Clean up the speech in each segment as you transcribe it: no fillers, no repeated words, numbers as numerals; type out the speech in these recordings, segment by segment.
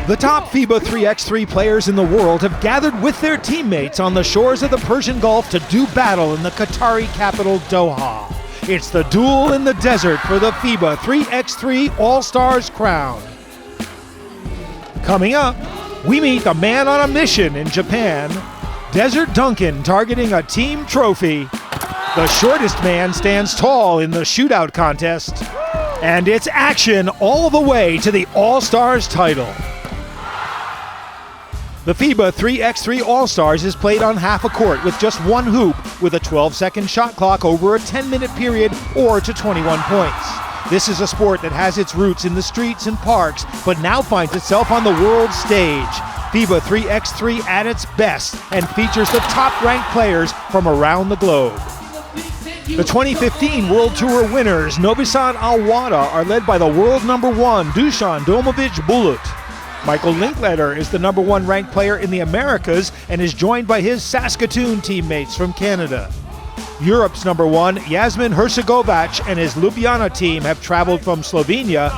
The top FIBA 3x3 players in the world have gathered with their teammates on the shores of the Persian Gulf to do battle in the Qatari capital Doha. It's the duel in the desert for the FIBA 3x3 All-Stars crown. Coming up, we meet the man on a mission in Japan, Desert Duncan targeting a team trophy. The shortest man stands tall in the shootout contest. And it's action all the way to the All-Stars title. The FIBA 3x3 All-Stars is played on half a court with just one hoop with a 12-second shot clock over a 10-minute period or to 21 points. This is a sport that has its roots in the streets and parks, but now finds itself on the world stage. FIBA 3x3 at its best and features the top-ranked players from around the globe. The 2015 World Tour winners, Novi Sad Al-Wada, are led by the world #1, Dusan Domovic Bulut. Michael Linkletter is the #1 ranked player in the Americas and is joined by his Saskatoon teammates from Canada. Europe's #1, Yasmin Herzegovac, and his Ljubljana team have traveled from Slovenia.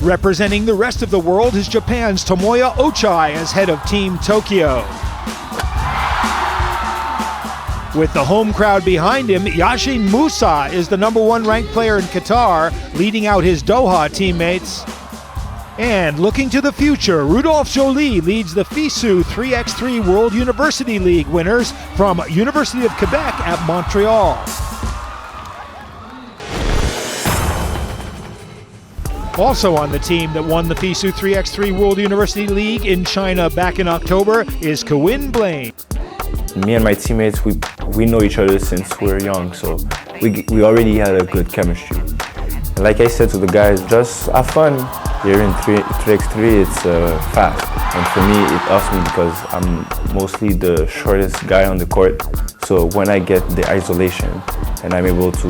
Representing the rest of the world is Japan's Tomoya Ochai as head of Team Tokyo. With the home crowd behind him, Yashin Musa is the #1 ranked player in Qatar, leading out his Doha teammates. And looking to the future, Rudolph Joly leads the FISU 3x3 World University League winners from University of Quebec at Montreal. Also on the team that won the FISU 3x3 World University League in China back in October is Kawin Blaine. Me and my teammates, we know each other since we were young, so we already had a good chemistry. And like I said to the guys, just have fun. Here in 3x3, it's fast. And for me, it helps me because I'm mostly the shortest guy on the court. So when I get the isolation and I'm able to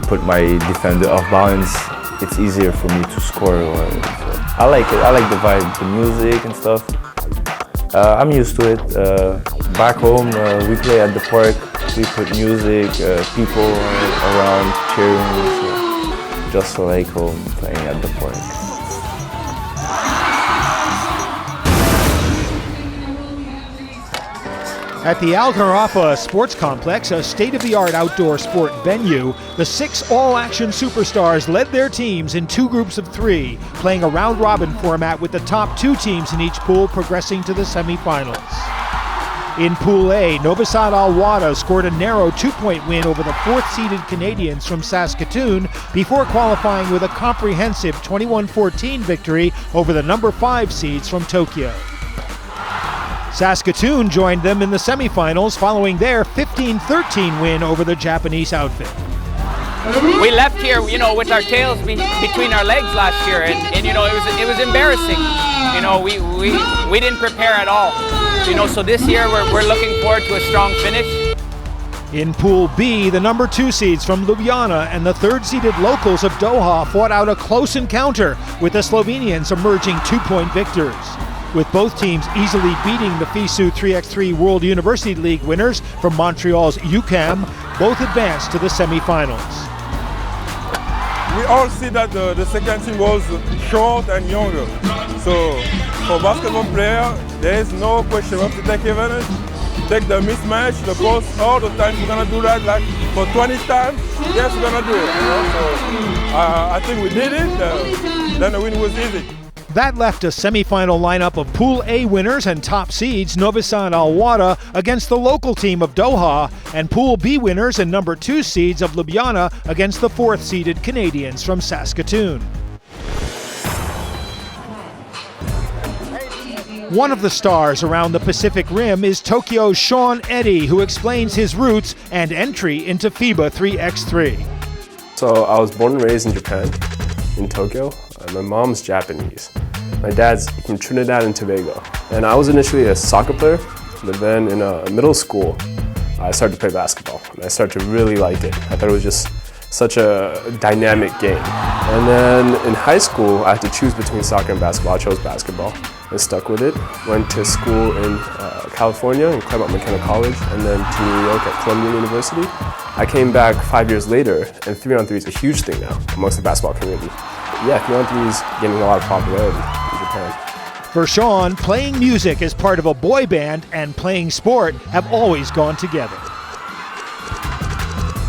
put my defender off balance, it's easier for me to score. I like it. I like the vibe, the music and stuff. I'm used to it. Back home, we play at the park. We put music, people around cheering. So just like home, playing at the park. At the Al Gharafa Sports Complex, a state-of-the-art outdoor sport venue, the 6 all-action superstars led their teams in 2 groups of 3, playing a round-robin format with the top 2 teams in each pool progressing to the semifinals. In Pool A, Novi Sad Al-Wada scored a narrow 2-point win over the 4th-seeded Canadians from Saskatoon before qualifying with a comprehensive 21-14 victory over the #5 seeds from Tokyo. Saskatoon joined them in the semifinals following their 15-13 win over the Japanese outfit. We left here, with our tails between our legs last year, and it was embarrassing. We didn't prepare at all. So this year we're looking forward to a strong finish. In Pool B, the #2 seeds from Ljubljana and the 3rd-seeded locals of Doha fought out a close encounter, with the Slovenians emerging 2-point victors. With both teams easily beating the FISU 3x3 World University League winners from Montreal's UQAM, both advanced to the semifinals. We all see that the second team was short and younger. So for basketball player, there is no question. We have to take advantage, take the mismatch, the post all the time. We're gonna do that like for 20 times. Yes, we're gonna do it. So I think we did it. Then the win was easy. That left a semifinal lineup of Pool A winners and top seeds Novi Sad Al-Wada against the local team of Doha, and Pool B winners and #2 seeds of Ljubljana against the 4th-seeded Canadians from Saskatoon. One of the stars around the Pacific Rim is Tokyo's Sean Eddy, who explains his roots and entry into FIBA 3x3. So I was born and raised in Japan, in Tokyo. My mom's Japanese. My dad's from Trinidad and Tobago. And I was initially a soccer player, but then in middle school, I started to play basketball. And I started to really like it. I thought it was just such a dynamic game. And then in high school, I had to choose between soccer and basketball. I chose basketball and stuck with it. Went to school in California, in Claremont McKenna College, and then to New York at Columbia University. I came back 5 years later, and 3-on-3 is a huge thing now amongst the basketball community. yeah, 3-on-3 is getting a lot of popularity in Japan. For Sean, playing music as part of a boy band and playing sport have always gone together.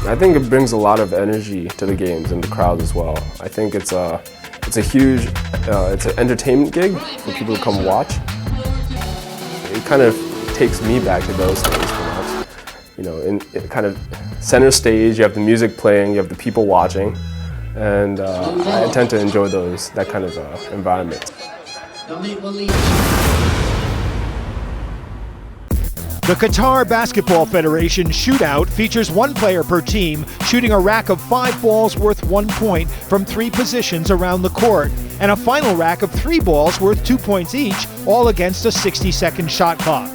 I think it brings a lot of energy to the games and the crowd as well. I think it's a huge, it's an entertainment gig for people to come watch. It kind of takes me back to those days when I was, you know, in kind of center stage. You have the music playing, you have the people watching, and I tend to enjoy that kind of environment. The Qatar Basketball Federation shootout features one player per team shooting a rack of 5 balls worth 1 point from 3 positions around the court, and a final rack of 3 balls worth 2 points each, all against a 60-second shot clock.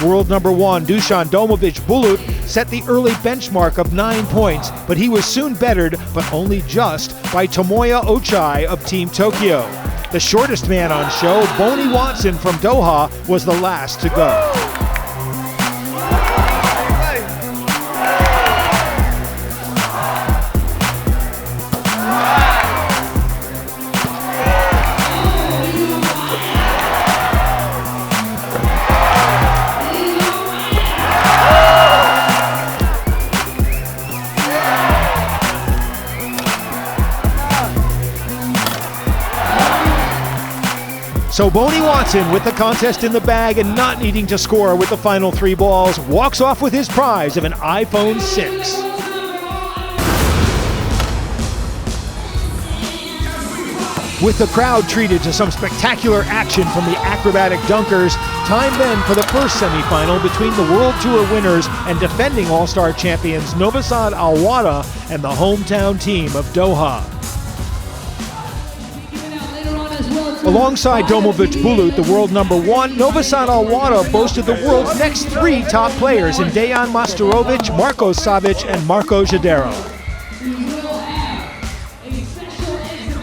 World number 1 Dusan Domovic Bulut set the early benchmark of 9 points, but he was soon bettered, but only just, by Tomoya Ochai of Team Tokyo. The shortest man on show, Boney Watson from Doha, was the last to go. So Boney Watson, with the contest in the bag and not needing to score with the final 3 balls, walks off with his prize of an iPhone 6. With the crowd treated to some spectacular action from the acrobatic dunkers, time then for the first semifinal between the World Tour winners and defending All-Star champions Novosad Al Wada and the hometown team of Doha. Alongside Domovic Bulut, the world number 1, Novosad Al Wada boasted the world's next 3 top players in Dejan Masterovic, Marko Savic, and Marko Jadero.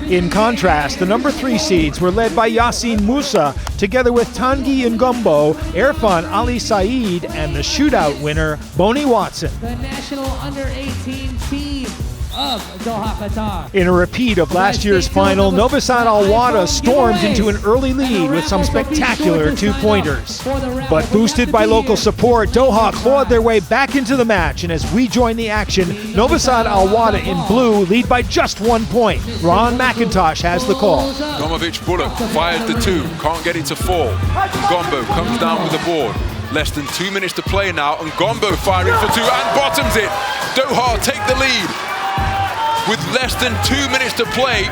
In contrast, the number 3 seeds were led by Yasin Musa, together with Tanguy Ngombo, Irfan Ali Saeed, and the shootout winner, Boney Watson. The national under-18 team of Doha, Qatar. In a repeat of last year's final, Novosad Al Wada stormed into an early lead with some spectacular 2-pointers. But boosted by local support, Doha clawed their way back into the match, and as we join the action, Novosad Al Wada in blue lead by just 1 point. Ron McIntosh has the call. Domovic Bulut fired the 2, can't get it to fall. Ngombo comes down with the board. Less than 2 minutes to play now, and Ngombo firing for 2 and bottoms it. Doha take the lead. With less than 2 minutes to play,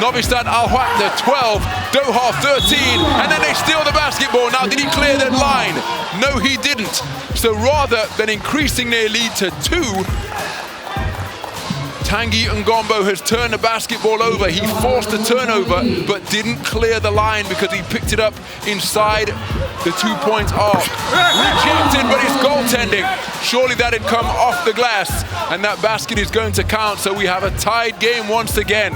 Novosad Al Wada 12, Doha 13, and then they steal the basketball. Now, did he clear that line? No, he didn't. So rather than increasing their lead to 2, Tanguy Ngombo has turned the basketball over. He forced the turnover, but didn't clear the line because he picked it up inside the 2-point arc. Rejected, but it's goaltending. Surely that had come off the glass, and that basket is going to count, so we have a tied game once again.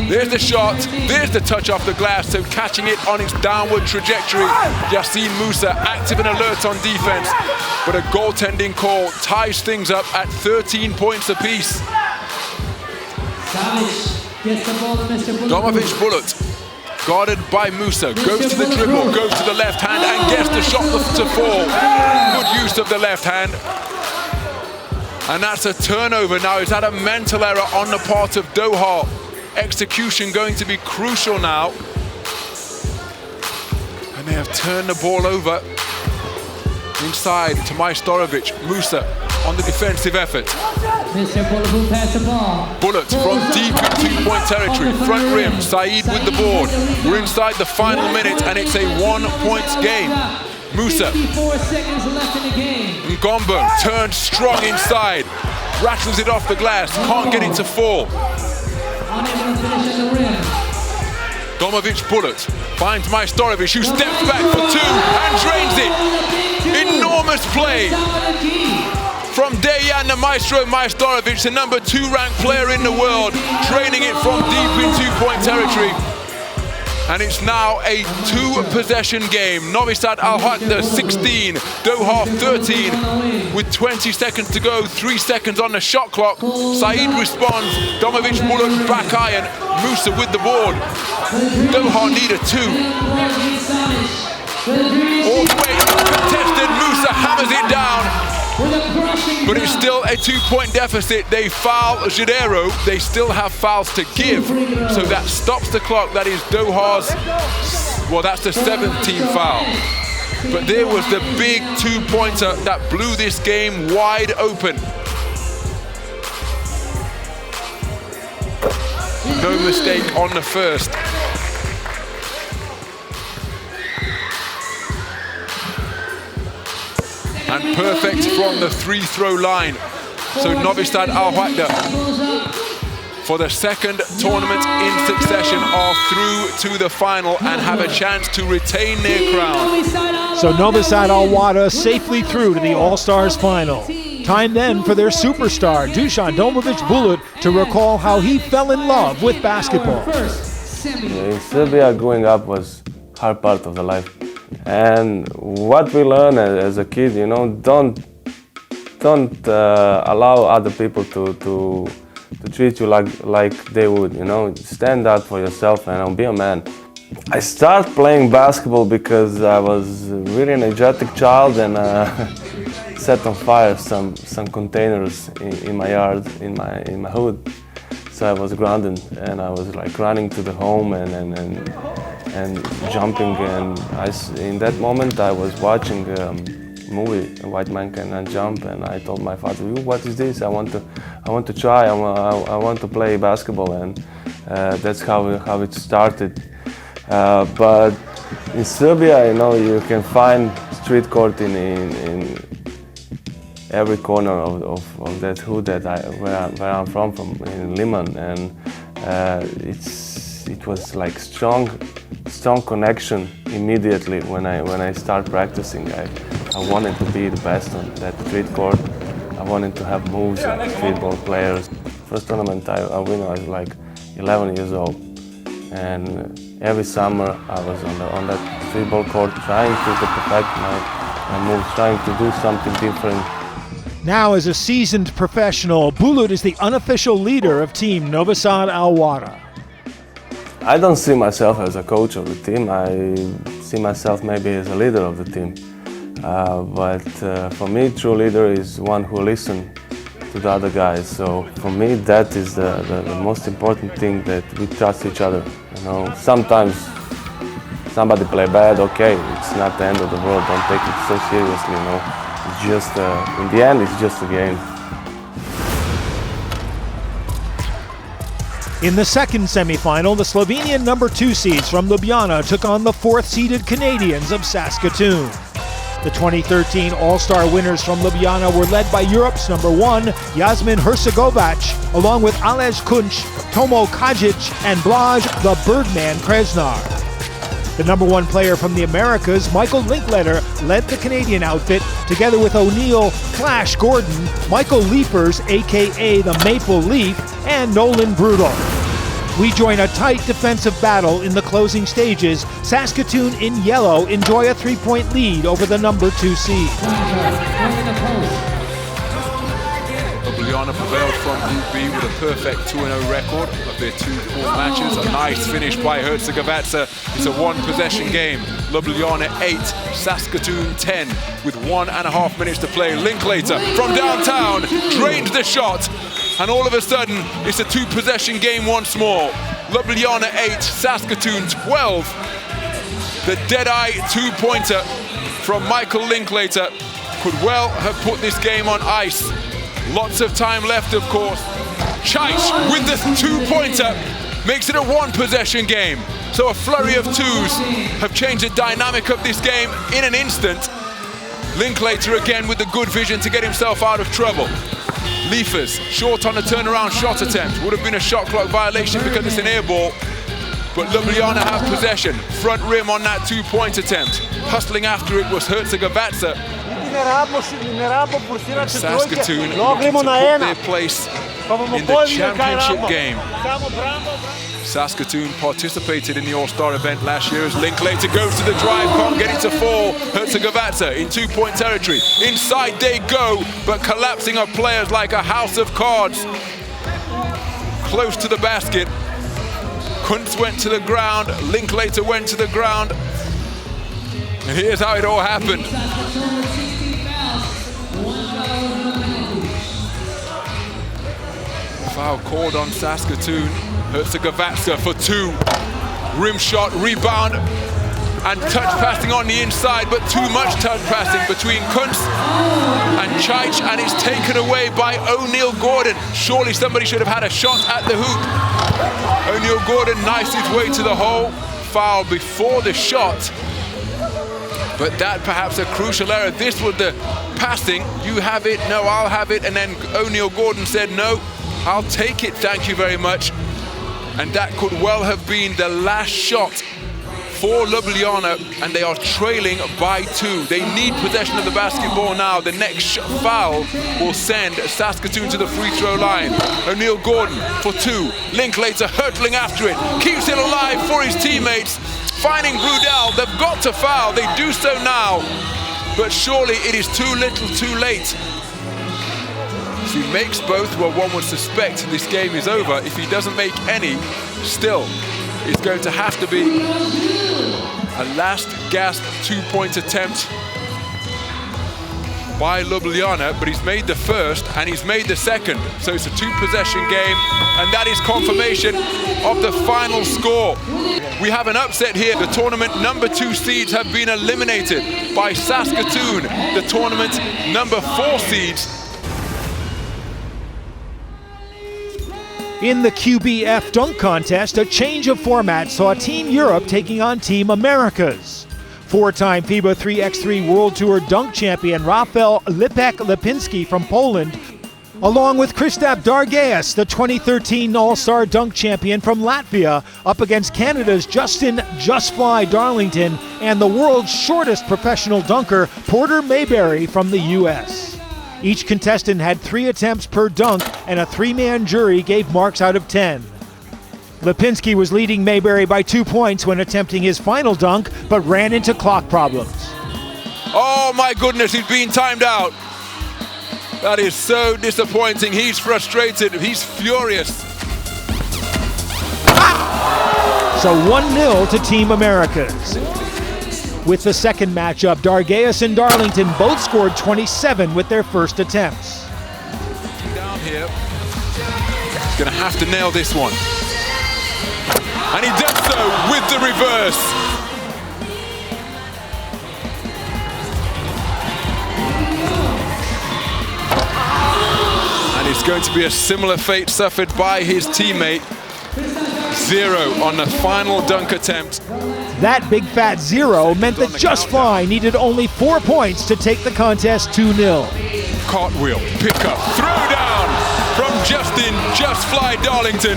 There's the shot, there's the touch off the glass, so catching it on its downward trajectory. Yasin Musa active and alert on defense, but a goaltending call ties things up at 13 points apiece. Domovic Bulut, guarded by Musa, goes to the dribble, goes to the left hand and gets the shot to fall. Good use of the left hand. And that's a turnover now. Is that a mental error on the part of Doha? Execution going to be crucial now. And they have turned the ball over. Inside to Majstorovic, Musa on the defensive effort. Bulut from deep in 2-point territory, front rim, Saeed with the board. We're inside the final minute and it's a 1-point game. Musa. Ngombo turned strong inside, rattles it off the glass, can't get it to fall. Domovic Bulut finds Majstorovic, who steps back for 2 and drains it. Enormous play from Dejan the Maestro Majstorovic, the number 2 ranked player in the world, draining it from deep in 2-point territory. And it's now a two-possession game. Novi Sad Al Wahda 16, Doha 13. With 20 seconds to go, 3 seconds on the shot clock. Saeed responds, Domovic Bulut back iron, Musa with the board. Doha need a two. All the way contested, Musa hammers it down. But it's still a 2-point deficit. They foul Jadero. They still have fouls to give. So that stops the clock. That is Doha's, well, that's the 17th foul. But there was the big 2-pointer that blew this game wide open. No mistake on the first. And perfect from the free-throw line. So Novi Sad Al Wahda, for the second tournament in succession, are through to the final and have a chance to retain their crown. So Novi Sad Al Wahda safely through to the All-Stars final. Time then for their superstar, Dusan Domovic Bulut, to recall how he fell in love with basketball. In Serbia, growing up was a hard part of the life. And what we learn as a kid, you know, don't allow other people to treat you like they would, you know. Stand up for yourself and be a man. I started playing basketball because I was a really energetic child and set on fire some containers in my yard, in my hood. So I was grounded and I was like running to the home and jumping, and in that moment I was watching a movie, A White Man Cannot Jump, and I told my father, "What is this? I want to try. I want to play basketball," and that's how it started. But in Serbia, you know, you can find street court in every corner of that hood where I'm from in Liman, and it was like strong connection immediately when I start practicing. I wanted to be the best on that street court. I wanted to have moves like streetball players. First tournament I win, I was like 11 years old, and every summer I was on that streetball court trying to perfect my moves, trying to do something different. Now, as a seasoned professional, Bulut is the unofficial leader of Team Novi Sad Al Wahda. I don't see myself as a coach of the team. I see myself maybe as a leader of the team. But for me, true leader is one who listens to the other guys. So for me, that is the most important thing, that we trust each other. You know, sometimes somebody play bad, okay, it's not the end of the world. Don't take it so seriously, you know. It's just, in the end, it's just a game. In the second semi-final, the Slovenian number 2 seeds from Ljubljana took on the 4th-seeded Canadians of Saskatoon. The 2013 All-Star winners from Ljubljana were led by Europe's number 1, Jasmin Hršagovac, along with Aleš Kunč, Tomo Kajic, and Blaž the Birdman Kresnar. The number 1 player from the Americas, Michael Linkletter, led the Canadian outfit, together with O'Neal Clash Gordon, Michael Leapers, aka the Maple Leaf, and Nolan Brudel. We join a tight defensive battle in the closing stages. Saskatoon in yellow enjoy a 3-point lead over the number 2 seed. Ljubljana prevailed from Group B with a perfect 2-0 record of their 2 court matches. A nice finish by Hršagovac. It's a 1-possession game. Ljubljana 8, Saskatoon 10, with 1.5 minutes to play. Linklater from downtown drained the shot, and all of a sudden it's a 2-possession game once more. Ljubljana 8, Saskatoon 12. The dead-eye 2-pointer from Michael Linklater could well have put this game on ice. Lots of time left, of course. Chais with the 2-pointer makes it a 1-possession game. So a flurry of 2s have changed the dynamic of this game in an instant. Linklater again with the good vision to get himself out of trouble. Leafers short on the turnaround shot attempt. Would have been a shot clock violation because it's an air ball. But Ljubljana have possession. Front rim on that 2-point attempt. Hustling after it was Hršagovac. Saskatoon looking to put their place in the championship game. Saskatoon participated in the All-Star event last year as Linklater goes to the drive, can't get it to fall. Herzegovina in 2-point territory. Inside they go, but collapsing of players like a house of cards. Close to the basket. Kuntz went to the ground, Linklater went to the ground. And here's how it all happened. Foul called on Saskatoon. Herzegovina for 2. Rim shot, rebound, and touch passing on the inside, but too much touch passing between Kuntz and Chaich, and it's taken away by O'Neal Gordon. Surely somebody should have had a shot at the hoop. O'Neal Gordon knifes his way to the hole. Foul before the shot. But that perhaps a crucial error. This was the passing. You have it, no, I'll have it. And then O'Neal Gordon said, no, I'll take it, thank you very much. And that could well have been the last shot for Ljubljana, and they are trailing by 2. They need possession of the basketball now. The next foul will send Saskatoon to the free throw line. O'Neal Gordon for 2. Linklater hurtling after it, keeps it alive for his teammates. Finding Brudel, they've got to foul. They do so now, but surely it is too little, too late. So he makes both. Well, one would suspect this game is over. If he doesn't make any, still, it's going to have to be a last gasp 2-point attempt by Ljubljana, but he's made the first and he's made the second. So it's a 2-possession game, and that is confirmation of the final score. We have an upset here. The tournament number 2 seeds have been eliminated by Saskatoon, the tournament number 4 seeds. In the QBF dunk contest, a change of format saw Team Europe taking on Team Americas. 4-time FIBA 3x3 World Tour dunk champion Rafael Lipinski from Poland, along with Kristaps Dargeas, the 2013 All-Star dunk champion from Latvia, up against Canada's Justin Just Fly Darlington and the world's shortest professional dunker, Porter Mayberry from the U.S. Each contestant had 3 attempts per dunk, and a 3-man jury gave marks out of 10. Lipinski was leading Mayberry by 2 points when attempting his final dunk, but ran into clock problems. Oh my goodness, he's being timed out. That is so disappointing. He's frustrated, he's furious. So 1-0 to Team Americas. With the second matchup, Dargeas and Darlington both scored 27 with their first attempts. Down here, he's gonna have to nail this one. And he does so with the reverse. And it's going to be a similar fate suffered by his teammate. 0 on the final dunk attempt. That big fat 0 meant that Just Fly needed only 4 points to take the contest 2-0. Cartwheel, pick up, throw down from Justin Just Fly Darlington,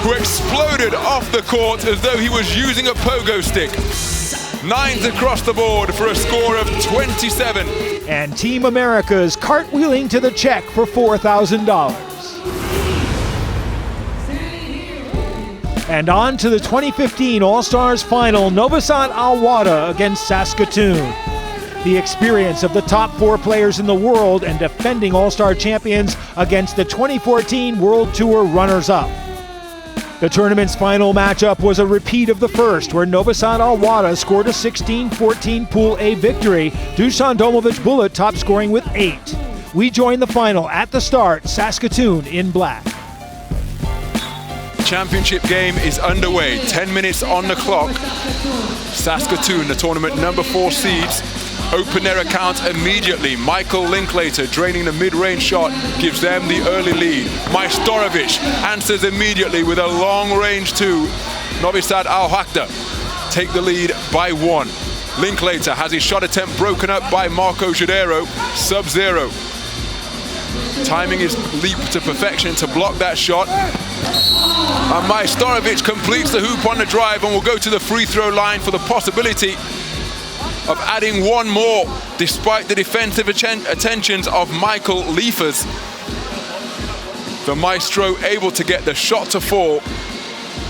who exploded off the court as though he was using a pogo stick. 9s across the board for a score of 27. And Team America's cartwheeling to the check for $4,000. And on to the 2015 All-Stars Final, Novi Sad Al Wada against Saskatoon. The experience of the top 4 players in the world and defending All-Star champions against the 2014 World Tour runners-up. The tournament's final matchup was a repeat of the first, where Novi Sad Al Wada scored a 16-14 Pool A victory. Dusan Domovic Bullet top scoring with 8. We join the final at the start, Saskatoon in black. Championship game is underway, 10 minutes on the clock. Saskatoon, the tournament number 4 seeds, open their account immediately. Michael Linklater draining the mid-range shot gives them the early lead. Majstorovic answers immediately with a long-range 2. Novi Sad Al Wada take the lead by 1. Linklater has his shot attempt broken up by Marco Jadero, sub-0. Timing his leap to perfection to block that shot. And Majstorovic completes the hoop on the drive and will go to the free throw line for the possibility of adding 1 more, despite the defensive attentions of Michael Liefers. The Maestro able to get the shot to fall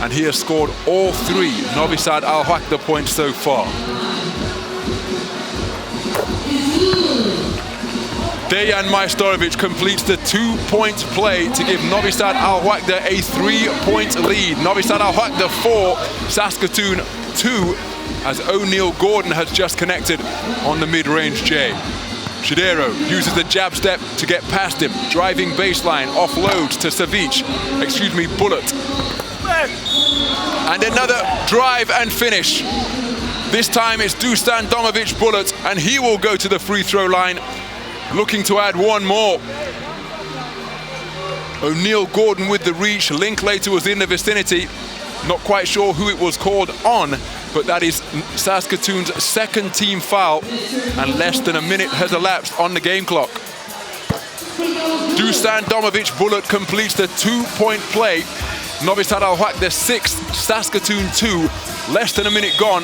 and he has scored all 3 Novi Sad Al Waqda points so far. Dejan Majstorovic completes the 2-point play to give Novi Sad Al Waqda a 3-point lead. Novi Sad Al Waqda 4, Saskatoon 2, as O'Neal Gordon has just connected on the mid-range J. Shidero uses the jab step to get past him, driving baseline, offloads to Bullet. And another drive and finish. This time it's Dusan Domovic Bullet, and he will go to the free throw line, looking to add one more. O'Neal Gordon with the reach. Linklater was in the vicinity. Not quite sure who it was called on, but that is Saskatoon's second team foul, and less than a minute has elapsed on the game clock. Dusan Domovic Bullet completes the 2-point play. Novi Sad Al Waqda 6, Saskatoon 2, less than a minute gone.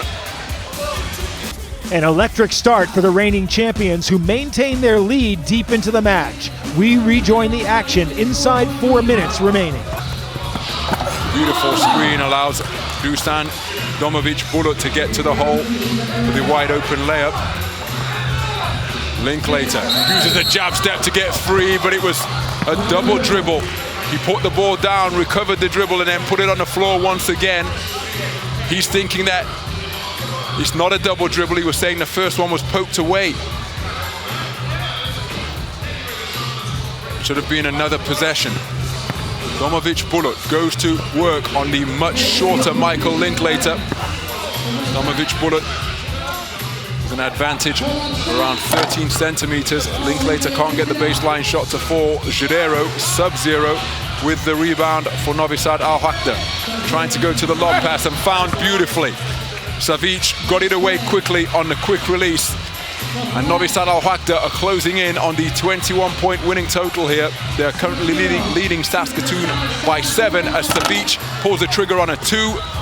An electric start for the reigning champions, who maintain their lead deep into the match. We rejoin the action inside 4 minutes remaining. Beautiful screen allows Dusan Domovic Bullet to get to the hole for the wide open layup. Linklater uses a jab step to get free, but it was a double dribble. He put the ball down, recovered the dribble, and then put it on the floor once again. He's thinking that it's not a double dribble. He was saying the first one was poked away. Should have been another possession. Domovic Bullet goes to work on the much shorter Michael Linklater. Domovic Bullet with an advantage around 13 centimeters. Linklater can't get the baseline shot to fall. Jadero, sub-zero, with the rebound for Novi Sad Al Waqda. Trying to go to the lob pass and found beautifully. Savic got it away quickly on the quick release. And Novi Sad Al Waqda are closing in on the 21-point winning total here. They're currently leading Saskatoon by 7 as Savic pulls the trigger on a 2.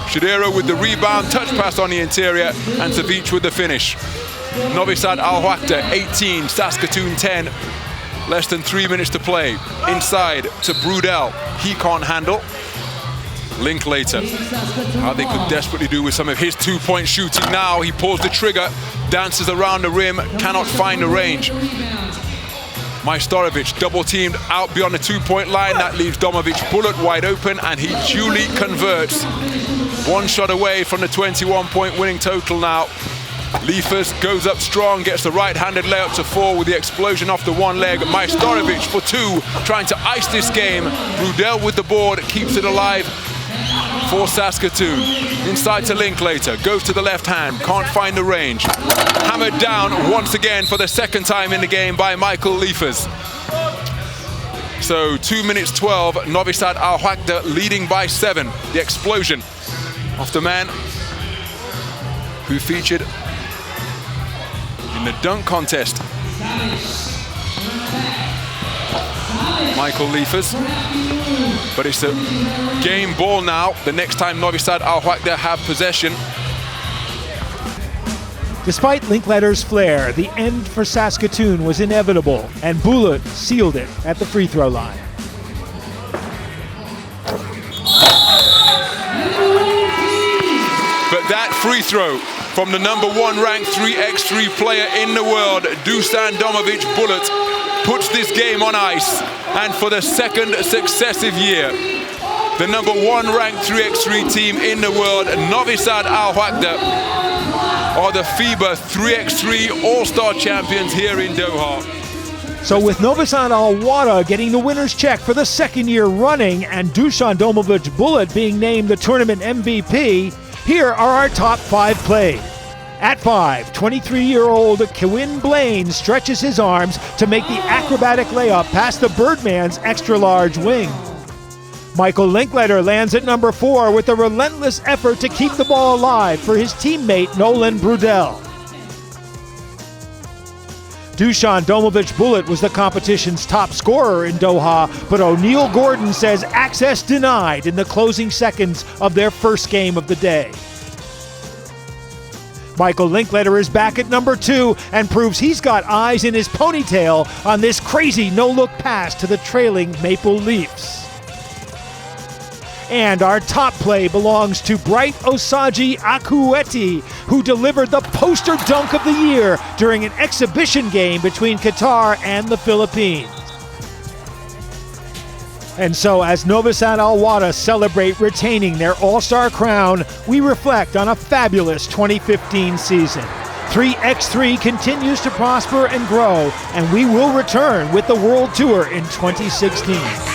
Shidero with the rebound, touch pass on the interior, and Savic with the finish. Novi Sad Al Waqda 18, Saskatoon 10. Less than 3 minutes to play. Inside to Brudel. He can't handle. Linklater, how they could desperately do with some of his 2-point shooting now. He pulls the trigger, dances around the rim, cannot find the range. Majstorovic double-teamed out beyond the 2-point line. That leaves Domovic Bullet wide open, and he duly converts. One shot away from the 21-point winning total now. Liefers goes up strong, gets the right-handed layup to fall with the explosion off the one leg. Majstorovic for 2, trying to ice this game. Brudel with the board, keeps it alive for Saskatoon. Inside to Linklater, goes to the left hand, can't find the range. Hammered down once again for the second time in the game by Michael Liefers. So 2 minutes 12, Novi Sad Al Waqda leading by 7. The explosion of the man who featured in the dunk contest, Michael Liefers. But it's a game ball now. The next time Novi Sad Al Waqda have possession. Despite Linklater's flair, the end for Saskatoon was inevitable, and Bullet sealed it at the free throw line. But that free throw from the #1 ranked 3x3 player in the world, Dusan Domovic Bullet, puts this game on ice. And for the second successive year, the #1 ranked 3x3 team in the world, Novi Sad Al Waqda, are the FIBA 3x3 All-Star champions here in Doha. So with Novi Sad Al Waqda getting the winner's check for the second year running, and Dusan Domovic Bullet being named the tournament MVP, here are our top 5 plays. At 5, 23-year-old Kewin Blaine stretches his arms to make the acrobatic layup past the Birdman's extra-large wing. Michael Linklater lands at number 4 with a relentless effort to keep the ball alive for his teammate Nolan Brudel. Dusan Domovic Bullet was the competition's top scorer in Doha, but O'Neal Gordon says access denied in the closing seconds of their first game of the day. Michael Linklater is back at number 2 and proves he's got eyes in his ponytail on this crazy no-look pass to the trailing Maple Leafs. And our top play belongs to Bright Osagi Akueti, who delivered the poster dunk of the year during an exhibition game between Qatar and the Philippines. And so as Novosad's Al-Wada celebrate retaining their All-Star crown, we reflect on a fabulous 2015 season. 3x3 continues to prosper and grow, and we will return with the World Tour in 2016.